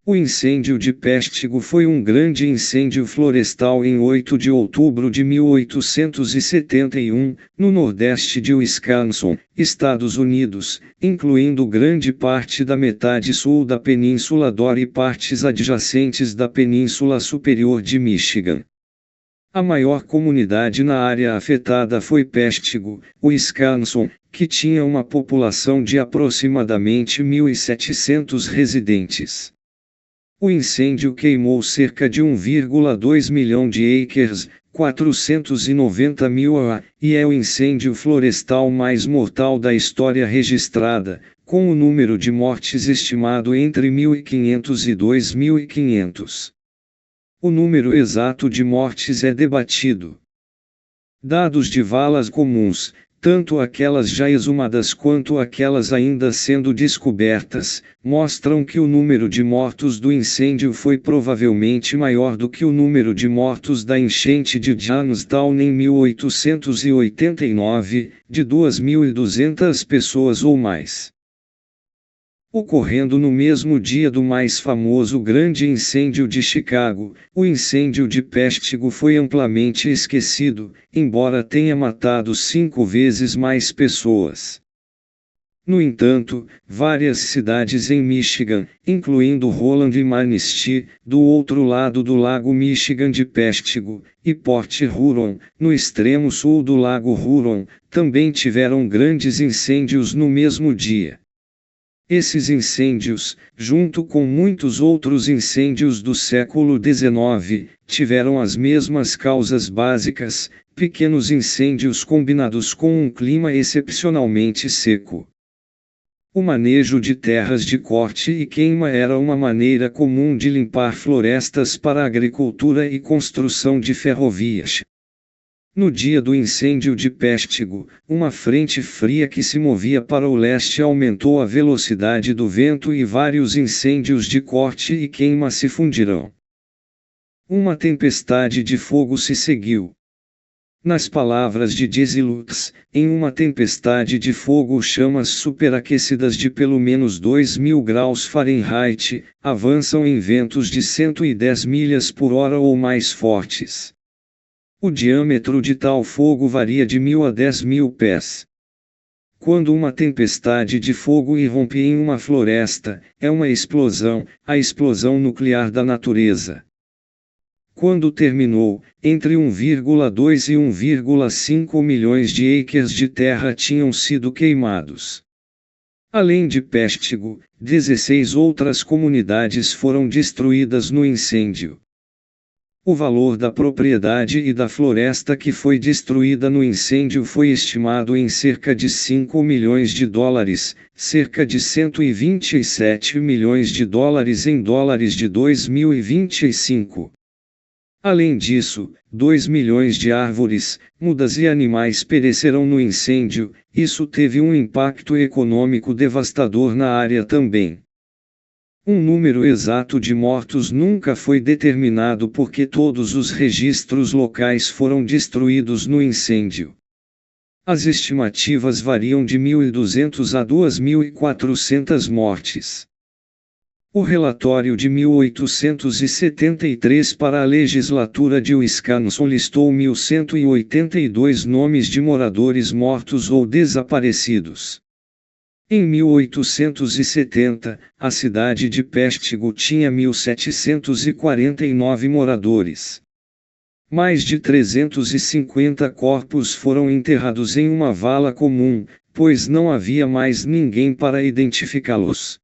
O incêndio de Pêchtigo foi um grande incêndio florestal em 8 de outubro de 1871, no nordeste de Wisconsin, Estados Unidos, incluindo grande parte da metade sul da Península Dora e partes adjacentes da Península Superior de Michigan. A maior comunidade na área afetada foi Pêchtigo, Wisconsin, que tinha uma população de aproximadamente 1.700 residentes. O incêndio queimou cerca de 1,2 milhão de acres, 490 mil ha, e é o incêndio florestal mais mortal da história registrada, com o número de mortes estimado entre 1.500 e 2.500. O número exato de mortes é debatido. Dados de valas comuns, tanto aquelas já exumadas quanto aquelas ainda sendo descobertas, mostram que o número de mortos do incêndio foi provavelmente maior do que o número de mortos da enchente de Johnstown em 1889, de 2.200 pessoas ou mais. Ocorrendo no mesmo dia do mais famoso grande incêndio de Chicago, o incêndio de Pêchtigo foi amplamente esquecido, embora tenha matado 5 vezes mais pessoas. No entanto, várias cidades em Michigan, incluindo Roland e Manistee, do outro lado do lago Michigan de Pêchtigo, e Port Huron, no extremo sul do lago Huron, também tiveram grandes incêndios no mesmo dia. Esses incêndios, junto com muitos outros incêndios do século XIX, tiveram as mesmas causas básicas: pequenos incêndios combinados com um clima excepcionalmente seco. O manejo de terras de corte e queima era uma maneira comum de limpar florestas para agricultura e construção de ferrovias. No dia do incêndio de Pêchtigo, uma frente fria que se movia para o leste aumentou a velocidade do vento e vários incêndios de corte e queima se fundiram. Uma tempestade de fogo se seguiu. Nas palavras de Jesse Lutz, em uma tempestade de fogo chamas superaquecidas de pelo menos 2.000 graus Fahrenheit, avançam em ventos de 110 milhas por hora ou mais fortes. O diâmetro de tal fogo varia de 1.000 a 10.000 pés. Quando uma tempestade de fogo irrompe em uma floresta, é uma explosão, a explosão nuclear da natureza. Quando terminou, entre 1,2 e 1,5 milhões de acres de terra tinham sido queimados. Além de Pêchtigo, 16 outras comunidades foram destruídas no incêndio. O valor da propriedade e da floresta que foi destruída no incêndio foi estimado em cerca de 5 milhões de dólares, cerca de 127 milhões de dólares em dólares de 2025. Além disso, 2 milhões de árvores, mudas e animais pereceram no incêndio. Isso teve um impacto econômico devastador na área também. Um número exato de mortos nunca foi determinado porque todos os registros locais foram destruídos no incêndio. As estimativas variam de 1.200 a 2.400 mortes. O relatório de 1873 para a legislatura de Wisconsin listou 1.182 nomes de moradores mortos ou desaparecidos. Em 1870, a cidade de Pêchtigo tinha 1.749 moradores. Mais de 350 corpos foram enterrados em uma vala comum, pois não havia mais ninguém para identificá-los.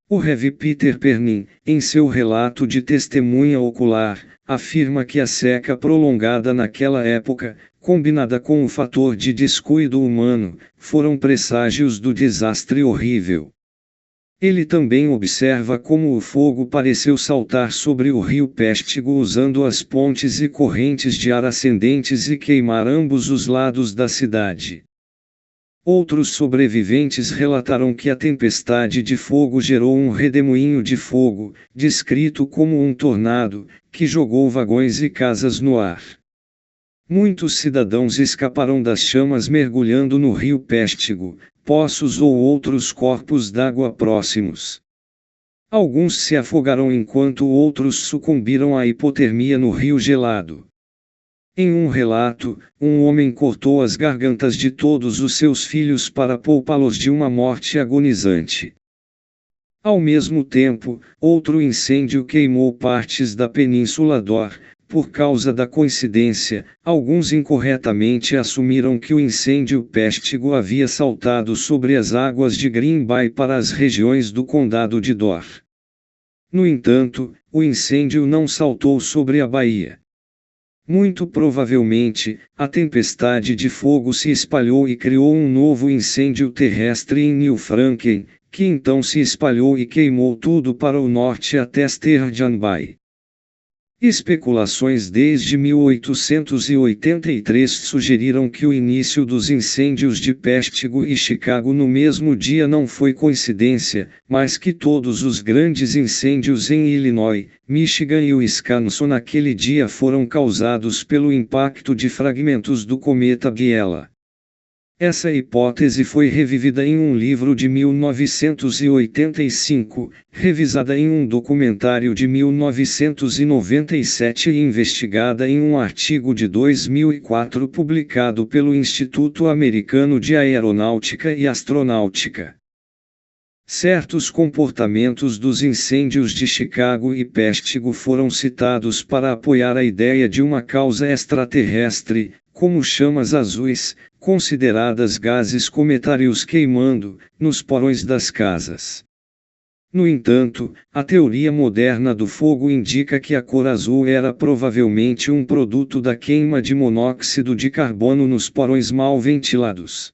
O Rev. Peter Pernin, em seu relato de testemunha ocular, afirma que a seca prolongada naquela época, combinada com o fator de descuido humano, foram presságios do desastre horrível. Ele também observa como o fogo pareceu saltar sobre o rio Pêchtigo usando as pontes e correntes de ar ascendentes e queimar ambos os lados da cidade. Outros sobreviventes relataram que a tempestade de fogo gerou um redemoinho de fogo, descrito como um tornado, que jogou vagões e casas no ar. Muitos cidadãos escaparam das chamas mergulhando no rio Pêchtigo, poços ou outros corpos d'água próximos. Alguns se afogaram enquanto outros sucumbiram à hipotermia no rio gelado. Em um relato, um homem cortou as gargantas de todos os seus filhos para poupá-los de uma morte agonizante. Ao mesmo tempo, outro incêndio queimou partes da Península Dor. Por causa da coincidência, alguns incorretamente assumiram que o incêndio Peshtigo havia saltado sobre as águas de Green Bay para as regiões do condado de Dor. No entanto, o incêndio não saltou sobre a baía. Muito provavelmente, a tempestade de fogo se espalhou e criou um novo incêndio terrestre em New Franken, que então se espalhou e queimou tudo para o norte até Sturgeon Bay. Especulações desde 1883 sugeriram que o início dos incêndios de Peshtigo e Chicago no mesmo dia não foi coincidência, mas que todos os grandes incêndios em Illinois, Michigan e Wisconsin naquele dia foram causados pelo impacto de fragmentos do cometa Biela. Essa hipótese foi revivida em um livro de 1985, revisada em um documentário de 1997 e investigada em um artigo de 2004 publicado pelo Instituto Americano de Aeronáutica e Astronáutica. Certos comportamentos dos incêndios de Chicago e Peshtigo foram citados para apoiar a ideia de uma causa extraterrestre, como chamas azuis, consideradas gases cometários queimando, nos porões das casas. No entanto, a teoria moderna do fogo indica que a cor azul era provavelmente um produto da queima de monóxido de carbono nos porões mal ventilados.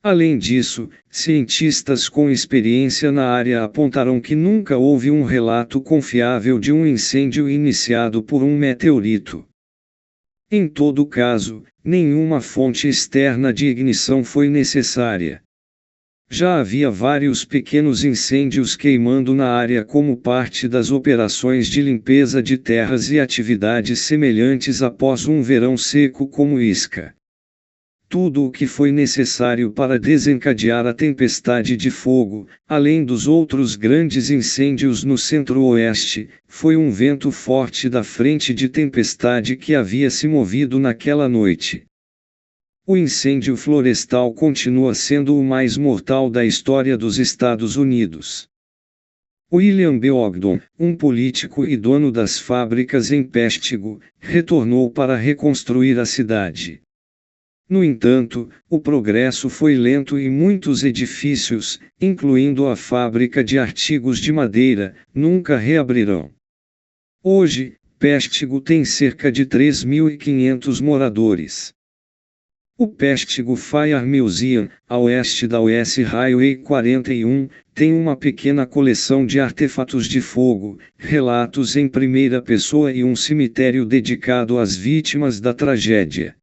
Além disso, cientistas com experiência na área apontaram que nunca houve um relato confiável de um incêndio iniciado por um meteorito. Em todo caso, nenhuma fonte externa de ignição foi necessária. Já havia vários pequenos incêndios queimando na área como parte das operações de limpeza de terras e atividades semelhantes após um verão seco como Isca. Tudo o que foi necessário para desencadear a tempestade de fogo, além dos outros grandes incêndios no centro-oeste, foi um vento forte da frente de tempestade que havia se movido naquela noite. O incêndio florestal continua sendo o mais mortal da história dos Estados Unidos. William B. Ogden, um político e dono das fábricas em Peshtigo, retornou para reconstruir a cidade. No entanto, o progresso foi lento e muitos edifícios, incluindo a fábrica de artigos de madeira, nunca reabrirão. Hoje, Peshtigo tem cerca de 3.500 moradores. O Peshtigo Fire Museum, a oeste da US Highway 41, tem uma pequena coleção de artefatos de fogo, relatos em primeira pessoa e um cemitério dedicado às vítimas da tragédia.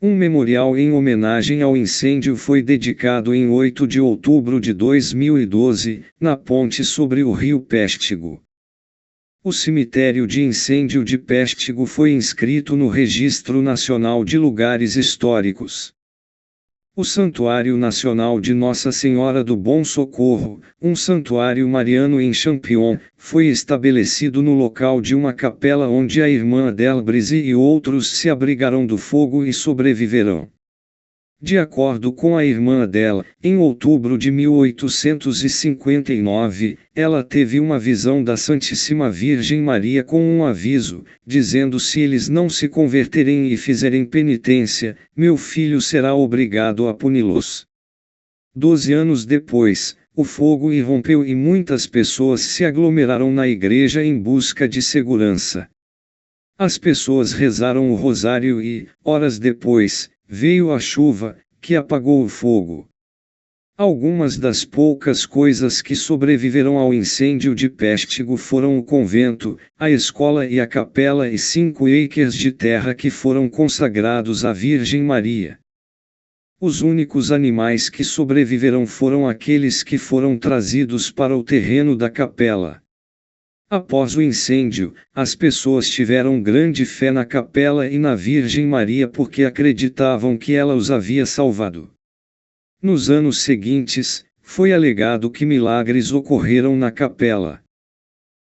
Um memorial em homenagem ao incêndio foi dedicado em 8 de outubro de 2012, na ponte sobre o rio Peshtigo. O cemitério de incêndio de Peshtigo foi inscrito no Registro Nacional de Lugares Históricos. O Santuário Nacional de Nossa Senhora do Bom Socorro, um santuário mariano em Champion, foi estabelecido no local de uma capela onde a irmã Delbrise e outros se abrigarão do fogo e sobreviverão. De acordo com a irmã dela, em outubro de 1859, ela teve uma visão da Santíssima Virgem Maria com um aviso, dizendo: se eles não se converterem e fizerem penitência, meu filho será obrigado a puni-los. 12 anos depois, o fogo irrompeu e muitas pessoas se aglomeraram na igreja em busca de segurança. As pessoas rezaram o rosário e, horas depois, veio a chuva, que apagou o fogo. Algumas das poucas coisas que sobreviveram ao incêndio de Peshtigo foram o convento, a escola e a capela e 5 acres de terra que foram consagrados à Virgem Maria. Os únicos animais que sobreviveram foram aqueles que foram trazidos para o terreno da capela. Após o incêndio, as pessoas tiveram grande fé na capela e na Virgem Maria porque acreditavam que ela os havia salvado. Nos anos seguintes, foi alegado que milagres ocorreram na capela.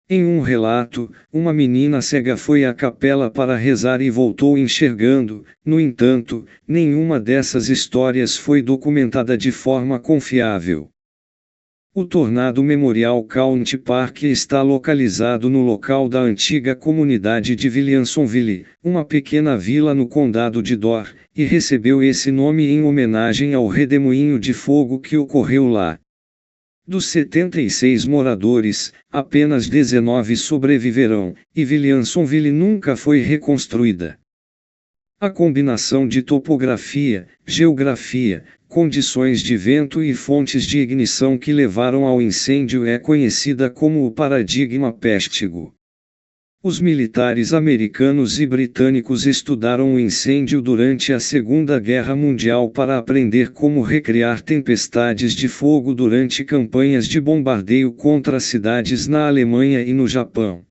Em um relato, uma menina cega foi à capela para rezar e voltou enxergando. No entanto, nenhuma dessas histórias foi documentada de forma confiável. O Tornado Memorial County Park está localizado no local da antiga comunidade de Williamsonville, uma pequena vila no condado de Door, e recebeu esse nome em homenagem ao redemoinho de fogo que ocorreu lá. Dos 76 moradores, apenas 19 sobreviverão, e Williamsonville nunca foi reconstruída. A combinação de topografia, geografia, condições de vento e fontes de ignição que levaram ao incêndio é conhecida como o paradigma Peshtigo. Os militares americanos e britânicos estudaram o incêndio durante a Segunda Guerra Mundial para aprender como recriar tempestades de fogo durante campanhas de bombardeio contra cidades na Alemanha e no Japão.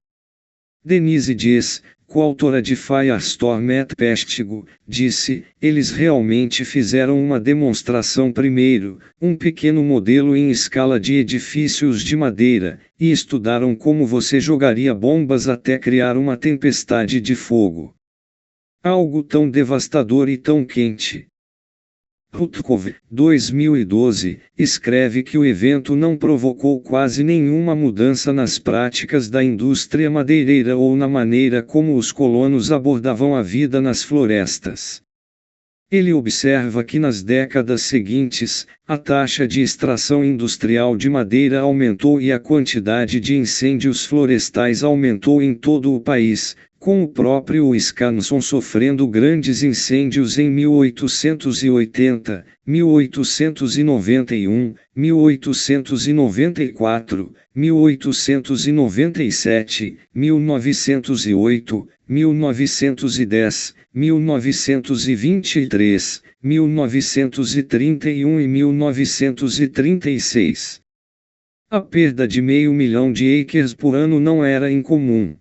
Denise Dias, coautora de Firestorm at Peshtigo, disse: eles realmente fizeram uma demonstração primeiro, um pequeno modelo em escala de edifícios de madeira, e estudaram como você jogaria bombas até criar uma tempestade de fogo. Algo tão devastador e tão quente. Rutkov, 2012, escreve que o evento não provocou quase nenhuma mudança nas práticas da indústria madeireira ou na maneira como os colonos abordavam a vida nas florestas. Ele observa que nas décadas seguintes, a taxa de extração industrial de madeira aumentou e a quantidade de incêndios florestais aumentou em todo o país, com o próprio Wisconsin sofrendo grandes incêndios em 1880, 1891, 1894, 1897, 1908, 1910, 1923, 1931 e 1936. A perda de 500 mil de acres por ano não era incomum.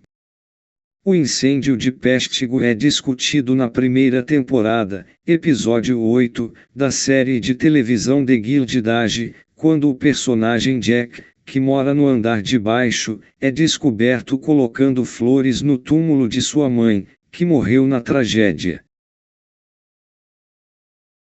O incêndio de Peshtigo é discutido na primeira temporada, episódio 8, da série de televisão The Gilded Age, quando o personagem Jack, que mora no andar de baixo, é descoberto colocando flores no túmulo de sua mãe, que morreu na tragédia.